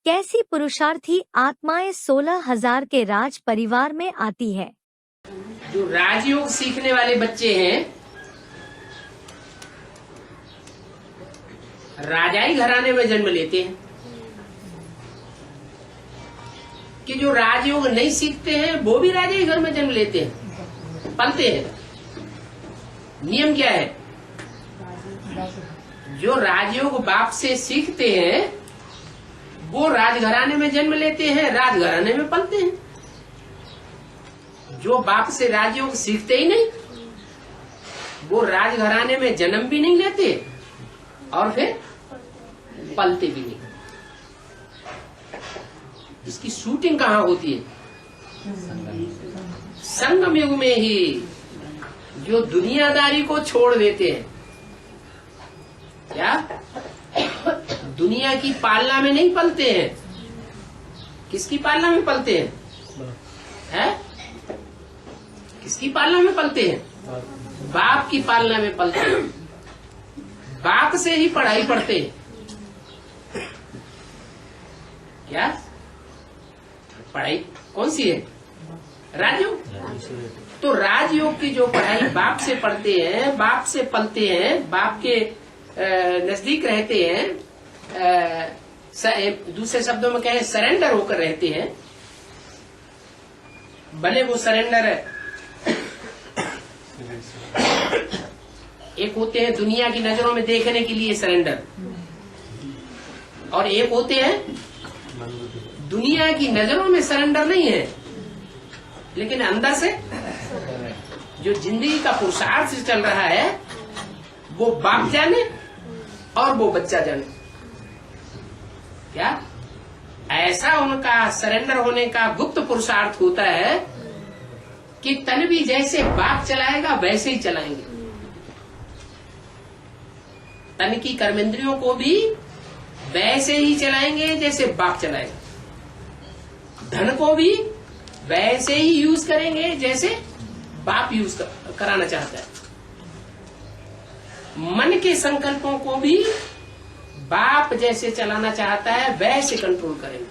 कैसी पुरुषार्थी आत्माएं 16,000 के राज परिवार में आती है? जो राजयोग सीखने वाले बच्चे हैं, राजाई घराने में जन्म लेते हैं। कि जो राजयोग नहीं सीखते हैं वो भी राजाई घर में जन्म लेते हैं, पलते हैं। नियम क्या है? जो राजयोग बाप से सीखते हैं वो राजघराने में जन्म लेते हैं, राजघराने में पलते हैं। जो बाप से राजयोग सीखते ही नहीं वो राजघराने में जन्म भी नहीं लेते और फिर पलते भी नहीं। इसकी शूटिंग कहाँ होती है? संगम युग में ही। जो दुनियादारी को छोड़ देते हैं, क्या दुनिया की पालना में नहीं पलते हैं? किसकी पालना में पलते हैं? किसकी पालना में पलते हैं? बाप की पालना में पलते हैं। बाप से ही पढ़ाई पढ़ते हैं। क्या पढ़ाई कौन सी है? राजयोग। तो राजयोग की जो पढ़ाई बाप से पढ़ते हैं, बाप से पलते हैं, बाप के नजदीक रहते हैं, दूसरे शब्दों में कहें सरेंडर होकर रहते हैं। भले वो सरेंडर एक होते हैं दुनिया की नजरों में देखने के लिए सरेंडर, और एक होते हैं दुनिया की नजरों में सरेंडर नहीं है लेकिन अंदर से जो जिंदगी का पुरुषार्थ चल रहा है वो बाप जाने और वो बच्चा जाने। क्या ऐसा उनका सरेंडर होने का गुप्त पुरुषार्थ होता है कि तन भी जैसे बाप चलाएगा वैसे ही चलाएंगे। तन की कर्मेंद्रियों को भी वैसे ही चलाएंगे जैसे बाप चलाएगा। धन को भी वैसे ही यूज करेंगे जैसे बाप यूज कराना चाहता है। मन के संकल्पों को भी बाप जैसे चलाना चाहता है वैसे कंट्रोल करेंगे।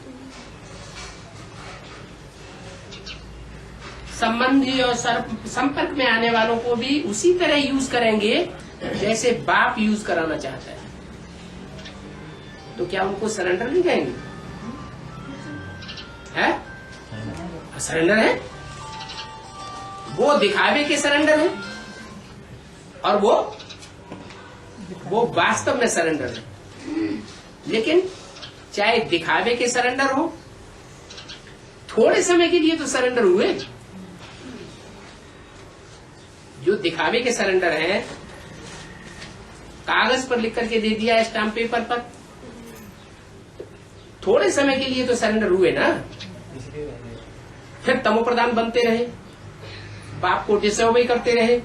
संबंधी और संपर्क में आने वालों को भी उसी तरह यूज करेंगे जैसे बाप यूज कराना चाहता है। तो क्या उनको सरेंडर नहीं कहेंगे? है सरेंडर है। वो दिखावे के सरेंडर है और वो वास्तव में सरेंडर है। लेकिन चाहे दिखावे के सरेंडर हो, थोड़े समय के लिए तो सरेंडर हुए। जो दिखावे के सरेंडर हैं, कागज पर लिख करके दे दिया स्टाम्प पेपर पर, थोड़े समय के लिए तो सरेंडर हुए ना। फिर तमोप्रधान बनते रहे, बाप को डिसोबे करते रहे,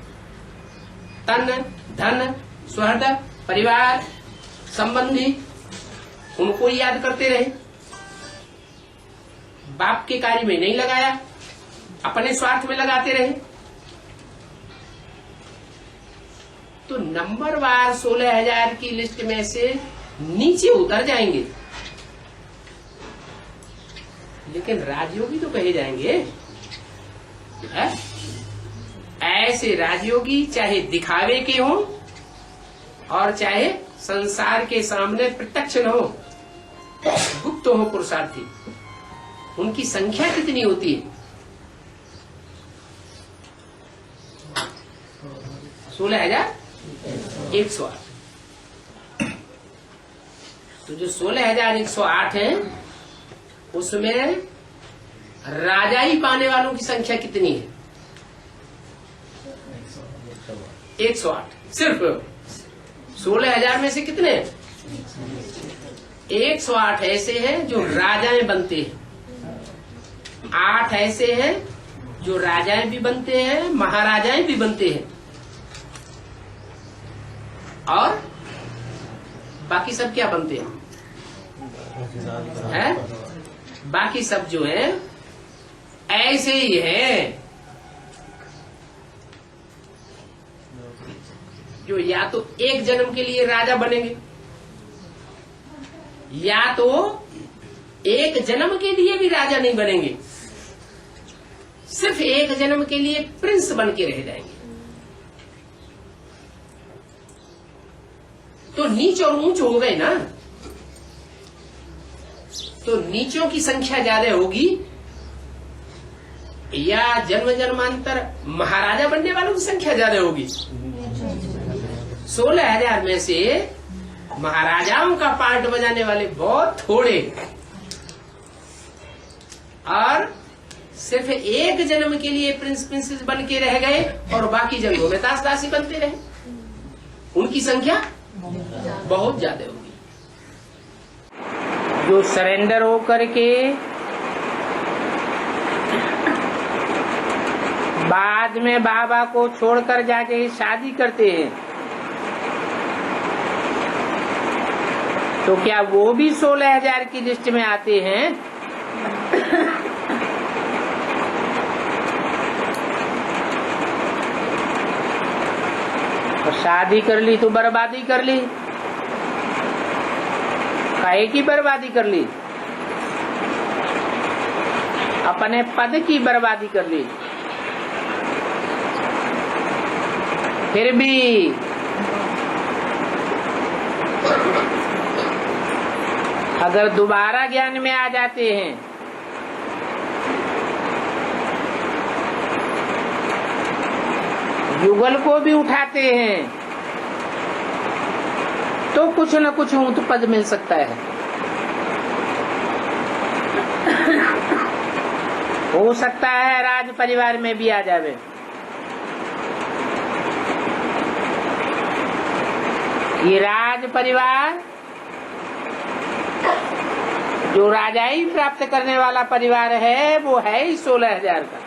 तन धन सुहृद परिवार संबंधी उनको याद करते रहे, बाप के कार्य में नहीं लगाया, अपने स्वार्थ में लगाते रहे। तो नंबरवार 16,000 की लिस्ट में से नीचे उतर जाएंगे, लेकिन राजयोगी तो कहे जाएंगे। है? ऐसे राजयोगी चाहे दिखावे के हों और चाहे संसार के सामने प्रत्यक्ष न हो, गुप्त हो पुरुषार्थी, उनकी संख्या कितनी होती है? 16,108। तो जो 16,108 है उसमें राजाई पाने वालों की संख्या कितनी है? 108। सिर्फ 16,000 में से कितने? 108 ऐसे हैं जो राजाएं बनते हैं। 8 ऐसे हैं जो राजाएं भी बनते हैं, महाराजाएं भी बनते हैं, और बाकी सब क्या बनते हैं? बाकी सब जो है ऐसे ही है, जो या तो एक जन्म के लिए राजा बनेंगे या तो एक जन्म के लिए भी राजा नहीं बनेंगे, सिर्फ एक जन्म के लिए प्रिंस बन के रह जाएंगे। तो नीच और ऊंच हो गए ना, तो नीचों की संख्या ज्यादा होगी या जन्म जन्मांतर महाराजा बनने वालों की संख्या ज्यादा होगी? 16,000 में से महाराजाओं का पार्ट बजाने वाले बहुत थोड़े, और सिर्फ एक जन्म के लिए प्रिंस प्रिंसेस बन के रह गए और बाकी जन्मों में दास दासी बनते रहे, उनकी संख्या बहुत ज्यादा होगी। जो सरेंडर होकर के बाद में बाबा को छोड़कर जाके शादी करते हैं, तो क्या वो भी 16,000 की लिस्ट में आते हैं? तो शादी कर ली तो बर्बादी कर ली, काहे की बर्बादी कर ली? अपने पद की बर्बादी कर ली। फिर भी अगर दोबारा ज्ञान में आ जाते हैं युगल को भी उठाते हैं तो कुछ न कुछ ऊंच पद मिल सकता है। हो सकता है राज परिवार में भी आ जावे। ये राज परिवार जो राजाई प्राप्त करने वाला परिवार है वो है ही 16,000 का।